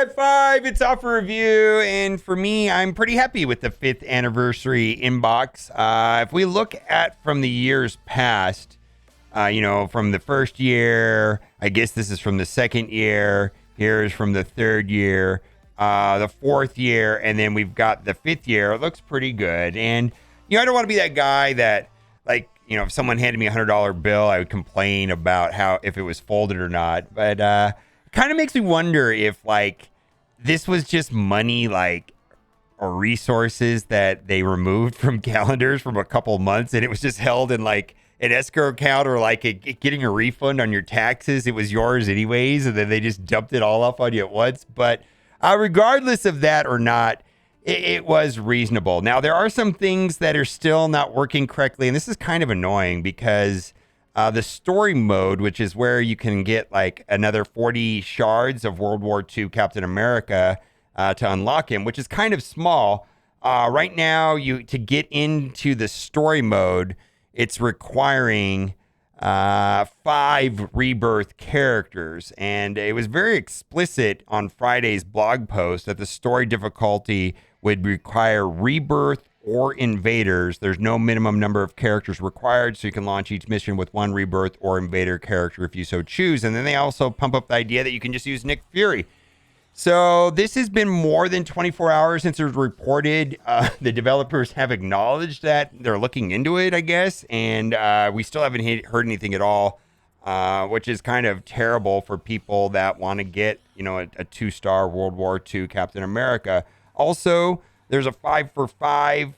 at 5. It's off for review, and for me, I'm pretty happy with the 5th anniversary inbox. If we look at from the years past, from the first year, I guess this is from the second year. Here's from the third year, the fourth year, and then we've got the 5th year. It looks pretty good, and I don't want to be that guy that, like, if someone handed me $100 bill, I would complain about how if it was folded or not, but kind of makes me wonder if, like, this was just money, like, or resources that they removed from calendars from a couple months, and it was just held in, like, an escrow account, or like getting a refund on your taxes. It was yours anyways, and then they just dumped it all up on you at once. But regardless of that or not, it was reasonable. Now, there are some things that are still not working correctly, and this is kind of annoying because the story mode, which is where you can get like another 40 shards of World War II Captain America to unlock him, which is kind of small. Right now, to get into the story mode, it's requiring 5 rebirth characters. And it was very explicit on Friday's blog post that the story difficulty would require rebirth or invaders. There's no minimum number of characters required, so you can launch each mission with 1 rebirth or invader character if you so choose. And then they also pump up the idea that you can just use Nick Fury. So this has been more than 24 hours since it was reported. The developers have acknowledged that they're looking into it, I guess, and we still haven't heard anything at all, which is kind of terrible for people that want to get, a 2-star World War II Captain America. Also, there's a 5 for 5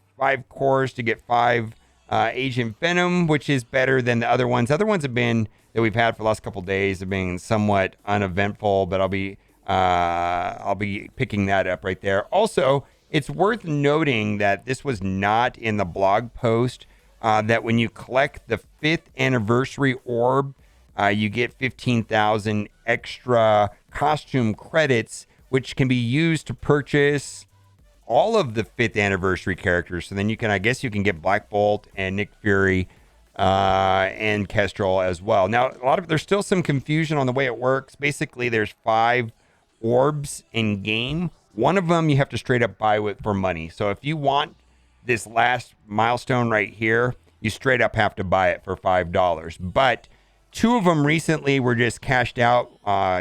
cores to get 5 Agent Venom, which is better than the other ones. Other ones have been that we've had for the last couple of days have been somewhat uneventful, but I'll be picking that up right there. Also, it's worth noting that this was not in the blog post, that when you collect the 5th anniversary orb, you get 15,000 extra costume credits, which can be used to purchase all of the 5th anniversary characters. So then you can get Black Bolt and Nick Fury and Kestrel as well. Now, there's still some confusion on the way it works. Basically, there's 5 orbs in game. One of them you have to straight up buy for money. So if you want this last milestone right here, you straight up have to buy it for $5. But 2 of them recently were just cashed out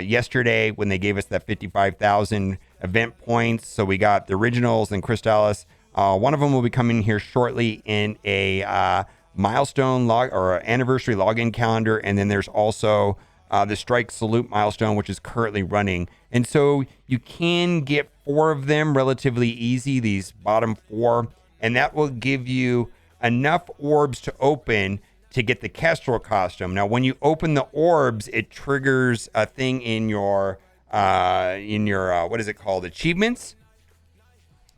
yesterday when they gave us that 55,000 event points. So we got the originals and Crystallis. One of them will be coming here shortly in a milestone log or anniversary login calendar. And then there's also the Strike Salute milestone, which is currently running. And so you can get 4 of them relatively easy, these bottom 4. And that will give you enough orbs to open to get the Kestrel costume. Now, when you open the orbs, it triggers a thing in your what is it called? Achievements.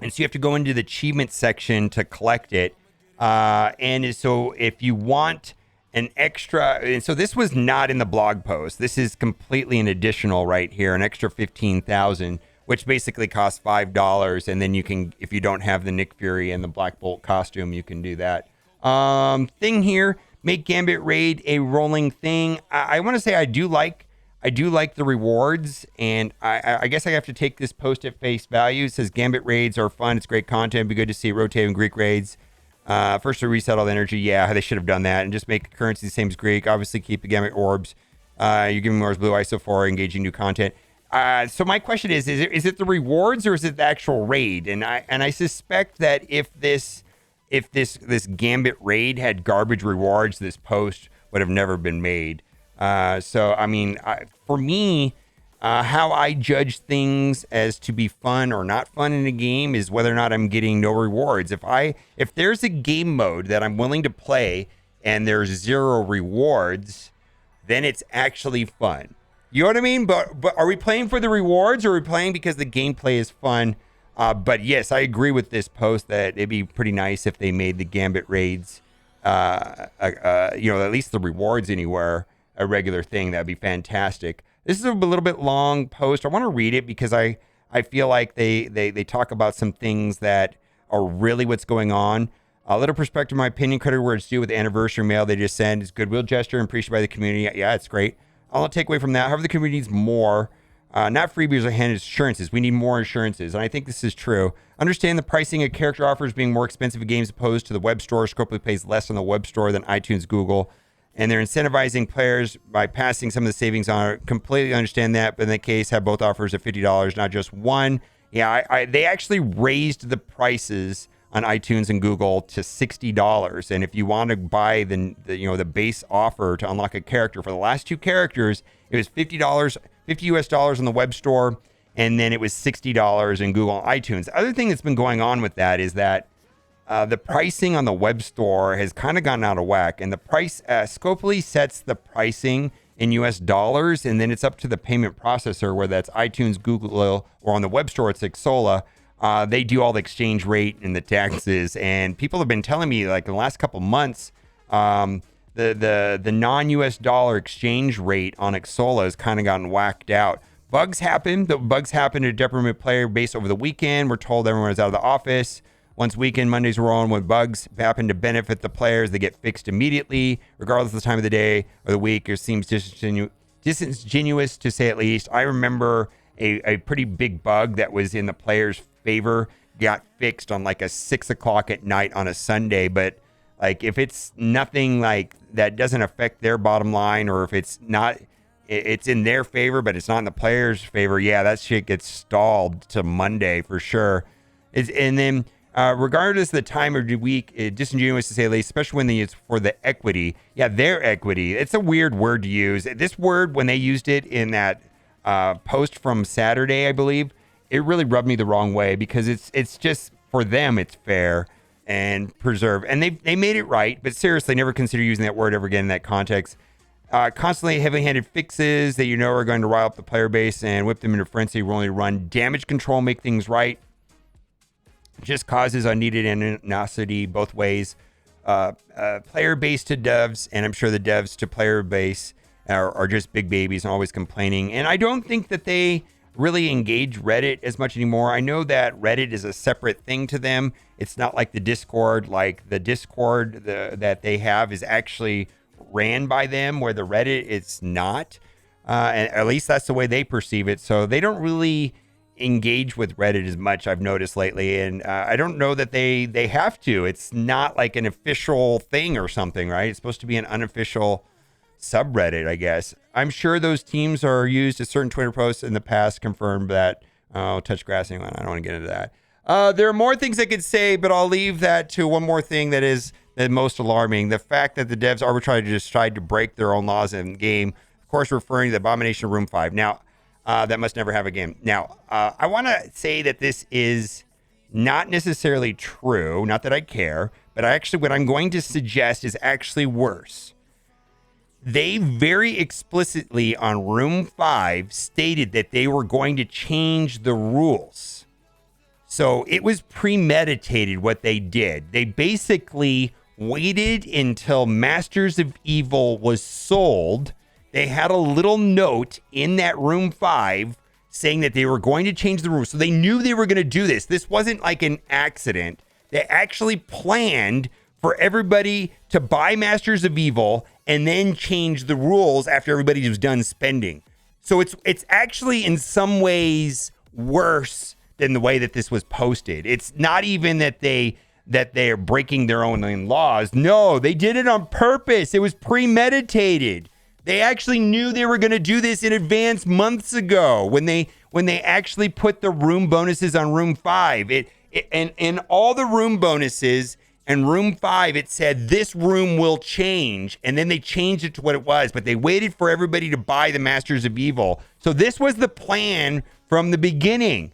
And so you have to go into the achievement section to collect it. And so if you want an extra, and so this was not in the blog post. This is completely an additional right here, an extra 15,000, which basically costs $5. And then you can, if you don't have the Nick Fury and the Black Bolt costume, you can do that. Thing here, make Gambit raid a rolling thing. I want to say I do like the rewards, and I guess I have to take this post at face value. It says Gambit raids are fun. It's great content. It'd be good to see rotating Greek raids. First to reset all the energy. Yeah, they should have done that and just make the currency the same as Greek. Obviously, keep the Gambit orbs. You're giving Mars Blue ISO4, engaging new content. So my question is it the rewards or is it the actual raid? And I suspect that if this Gambit raid had garbage rewards, this post would have never been made. So I mean, for me, how I judge things as to be fun or not fun in a game is whether or not I'm getting no rewards. If there's a game mode that I'm willing to play and there's 0 rewards, then it's actually fun. You know what I mean? But are we playing for the rewards, or are we playing because the gameplay is fun? But yes, I agree with this post that it'd be pretty nice if they made the Gambit raids, at least the rewards anywhere, a regular thing. That'd be fantastic. This is a little bit long post. I want to read it because I feel like they talk about some things that are really what's going on. A little perspective, my opinion, credit where it's due with the anniversary mail they just sent. It's goodwill gesture and appreciated by the community. Yeah, it's great. I'll take away from that. However, the community needs more. Not freebies or handed assurances. We need more assurances. And I think this is true. Understand the pricing of character offers being more expensive in games opposed to the web store. Scopely pays less on the web store than iTunes, Google. And they're incentivizing players by passing some of the savings on. Completely understand that. But in that case, have both offers at $50, not just one. Yeah, they actually raised the prices on iTunes and Google to $60. And if you want to buy the base offer to unlock a character for the last two characters, it was $50 US dollars on the web store, and then it was $60 in Google and iTunes. The other thing that's been going on with that is that the pricing on the web store has kind of gotten out of whack, and the price Scopely sets the pricing in US dollars, and then it's up to the payment processor, whether that's iTunes, Google, or on the web store it's Xsolla. They do all the exchange rate and the taxes, and people have been telling me like in the last couple months, the non-US dollar exchange rate on Xsolla has kind of gotten whacked out. Bugs happen. The bugs happen to deployment player base over the weekend. We're told everyone is out of the office. Once weekend, Mondays roll on, when bugs happen to benefit the players, they get fixed immediately, regardless of the time of the day or the week. It seems disingenuous to say at least. I remember a pretty big bug that was in the players' favor got fixed on like a 6 o'clock at night on a Sunday. But like if it's nothing like that doesn't affect their bottom line, or if it's not, it's in their favor, but it's not in the players' favor. Yeah, that shit gets stalled to Monday for sure. And then regardless of the time of the week, disingenuous to say at least, especially when it's for the equity. Yeah, their equity. It's a weird word to use. This word, when they used it in that post from Saturday, I believe, it really rubbed me the wrong way, because it's just for them, it's fair and preserve. And they made it right, but seriously, never consider using that word ever again in that context. Constantly heavy-handed fixes that are going to rile up the player base and whip them into frenzy. Will only run damage control, make things right. Just causes unneeded animosity both ways. Player base to devs, and I'm sure the devs to player base are just big babies and always complaining. And I don't think that they really engage Reddit as much anymore. I know that Reddit is a separate thing to them. It's not like the Discord. Like the Discord that they have is actually ran by them, where the Reddit it's not. And at least that's the way they perceive it. So they don't really engage with Reddit as much, I've noticed lately. And I don't know that they have to. It's not like an official thing or something, right? It's supposed to be an unofficial subreddit, I guess. I'm sure those teams are used as certain Twitter posts in the past confirmed that. Touch grass anyone. I don't want to get into that. There are more things I could say, but I'll leave that to one more thing that is the most alarming. The fact that the devs arbitrarily just tried to break their own laws in the game. Of course, referring to the abomination of Room 5. Now, that must never have again. Now, I want to say that this is not necessarily true. Not that I care, but actually what I'm going to suggest is actually worse. They very explicitly on Room 5 stated that they were going to change the rules. So it was premeditated what they did. They basically waited until Masters of Evil was sold. They had a little note in that Room 5 saying that they were going to change the rules. So they knew they were going to do this. This wasn't like an accident. They actually planned for everybody to buy Masters of Evil and then change the rules after everybody was done spending. So it's actually in some ways worse than the way that this was posted. It's not even that they're breaking their own laws. No, they did it on purpose. It was premeditated. They actually knew they were going to do this in advance months ago when they actually put the room bonuses on Room 5. And all the room bonuses and Room 5, it said this room will change, and then they changed it to what it was, but they waited for everybody to buy the Masters of Evil. So this was the plan from the beginning.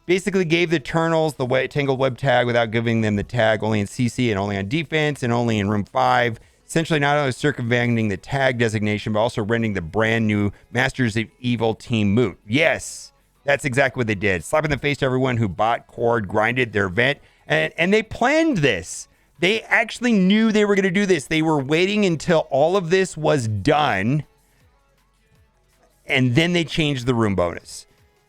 Basically gave the Eternals the Tangled Web tag without giving them the tag only in CC and only on defense and only in Room 5. Essentially not only circumventing the tag designation, but also rendering the brand new Masters of Evil team moot. Yes, that's exactly what they did. Slap in the face to everyone who bought, cored, grinded their event, and they planned this. They actually knew they were going to do this. They were waiting until all of this was done, and then they changed the room bonus.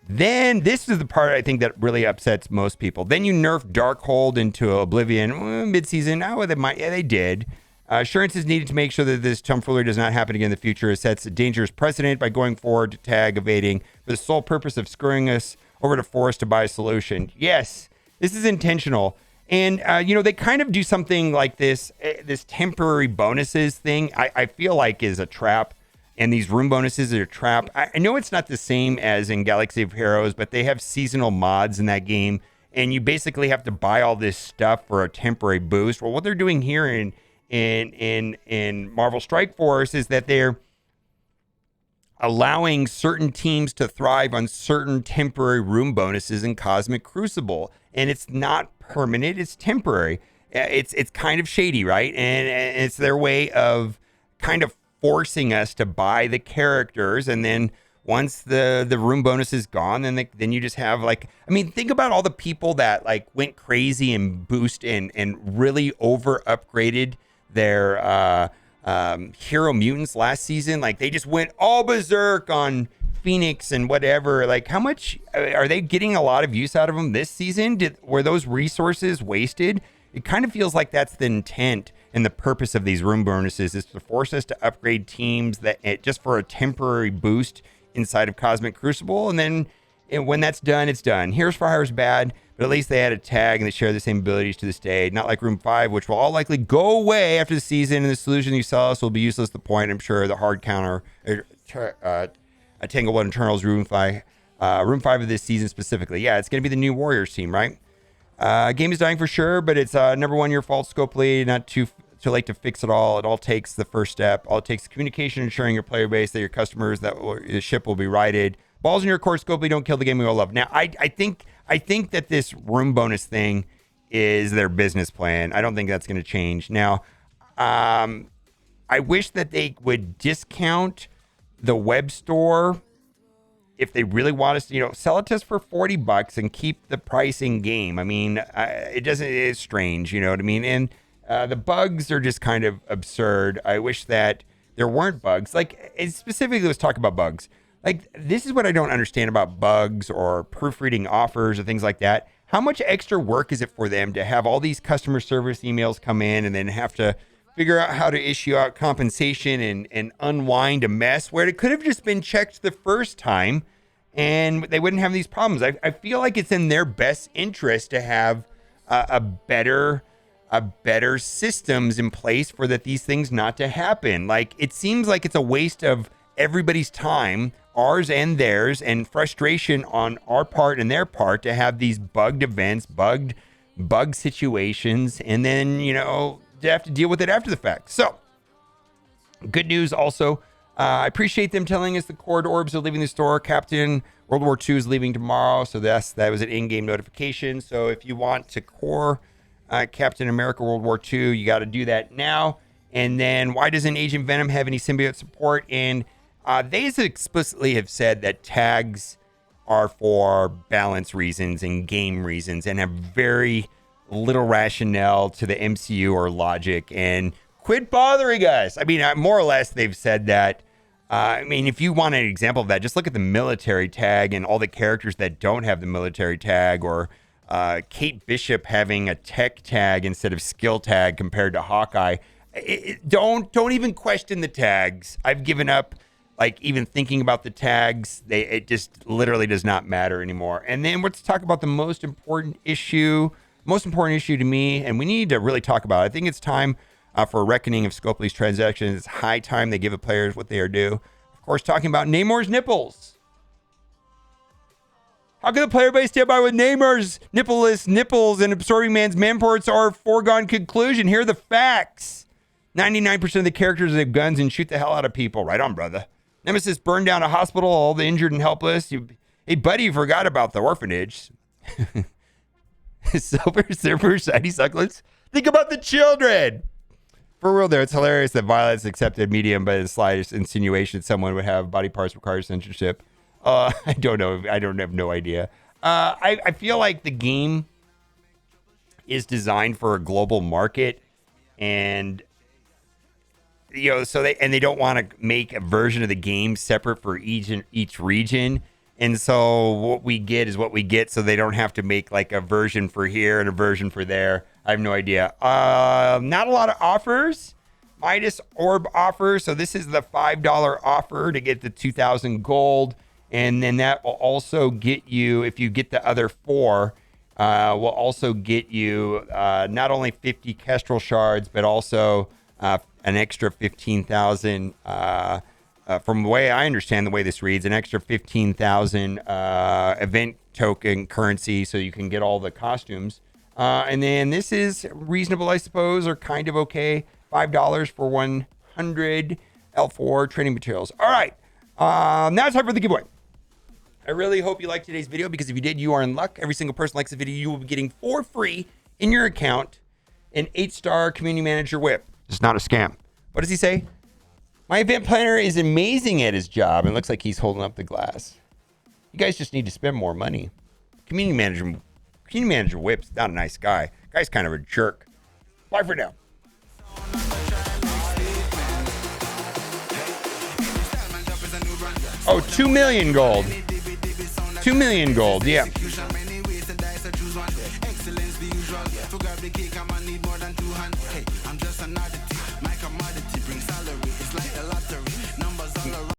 Then, this is the part I think that really upsets most people. Then you nerf Darkhold into Oblivion mid-season. Oh, they did. Assurance is needed to make sure that this tomfoolery does not happen again in the future. It sets a dangerous precedent by going forward to tag evading for the sole purpose of screwing us over to force to buy a solution. Yes, this is intentional. And, they kind of do something like this temporary bonuses thing, I feel like is a trap. And these room bonuses are a trap. I know it's not the same as in Galaxy of Heroes, but they have seasonal mods in that game. And you basically have to buy all this stuff for a temporary boost. Well, what they're doing here in Marvel Strike Force is that they're allowing certain teams to thrive on certain temporary room bonuses in Cosmic Crucible. And it's not permanent, it's temporary. It's kind of shady, right? And it's their way of kind of forcing us to buy the characters, and then once the room bonus is gone, then you just have think about all the people that went crazy and boost and really over upgraded their hero mutants last season. They just went all berserk on Phoenix and whatever. How much are they getting a lot of use out of them this season? Were those resources wasted? It kind of feels like that's the intent and the purpose of these room bonuses, is to force us to upgrade teams that just for a temporary boost inside of Cosmic Crucible. And then when that's done, it's done. Heroes for Hire is bad, but at least they had a tag and they share the same abilities to this day. Not like Room 5, which will all likely go away after the season, and the solution you sell us will be useless at the point. I'm sure the hard counter, Tanglewood Eternals Room 5 of this season specifically. Yeah, it's going to be the new Warriors team, right? Game is dying for sure, but it's number one, your fault, Scopely. Not too late to fix it all. It all takes the first step. All it takes is communication, ensuring your player base, that your customers, the ship will be righted. Balls in your court, Scopely. Don't kill the game we all love. Now, I think that this room bonus thing is their business plan. I don't think that's going to change. Now, I wish that they would discount the web store if they really want us to, sell it to us for $40 and keep the price in game. I mean, it's strange, you know what I mean? And the bugs are just kind of absurd. I wish that there weren't bugs. Specifically, let's talk about bugs. This is what I don't understand about bugs or proofreading offers or things like that. How much extra work is it for them to have all these customer service emails come in and then have to figure out how to issue out compensation and unwind a mess where it could have just been checked the first time and they wouldn't have these problems? I feel like it's in their best interest to have a better systems in place for these things not to happen. It seems like it's a waste of everybody's time, ours and theirs, and frustration on our part and their part to have these bugged events, bug situations, and then, to have to deal with it after the fact. So, good news also. I appreciate them telling us the cord orbs are leaving the store. Captain World War II is leaving tomorrow, so that was an in-game notification. So if you want to core Captain America World War II, you got to do that now. And then why doesn't Agent Venom have any symbiote support? And they explicitly have said that tags are for balance reasons and game reasons and have very little rationale to the MCU or logic. And quit bothering us. I mean, more or less, they've said that. If you want an example of that, just look at the military tag and all the characters that don't have the military tag, or Kate Bishop having a tech tag instead of skill tag compared to Hawkeye. Don't even question the tags. I've given up even thinking about the tags. It just literally does not matter anymore. And then let's talk about the most important issue to me, and we need to really talk about it. I think it's time for a reckoning of Scopely's transactions. It's high time they give the players what they are due. Of course, talking about Namor's nipples. How can the player base stand by with Namor's nippleless nipples and absorbing man's manports are a foregone conclusion? Here are the facts. 99% of the characters have guns and shoot the hell out of people. Right on, brother. Nemesis burned down a hospital, all the injured and helpless. Hey, buddy, you forgot about the orphanage. Silver Surfer, shiny sucklets. Think about the children. For real, there, it's hilarious that violence accepted medium, but in slightest insinuation someone would have body parts require censorship. I don't know. I don't have no idea. I feel like the game is designed for a global market, and so they don't want to make a version of the game separate for each region. And so what we get is what we get, so they don't have to make a version for here and a version for there. I have no idea. Not a lot of offers. Midas orb offer. So this is the $5 offer to get the 2,000 gold. And then that will also get you, if you get the other 4, will also get you not only 50 Kestrel shards, but also an extra 15,000. From the way I understand the way this reads, an extra 15,000 event token currency, so you can get all the costumes. And then this is reasonable, I suppose, or kind of okay. $5 for 100 L4 training materials. All right. Now it's time for the giveaway. I really hope you liked today's video, because if you did, you are in luck. Every single person likes the video, you will be getting for free in your account an 8-star community manager whip. It's not a scam. What does he say? My event planner is amazing at his job. And it looks like he's holding up the glass. You guys just need to spend more money. Community manager whip's not a nice guy. Guy's kind of a jerk. Bye for now. Oh, 2 million gold. 2 million gold, yeah.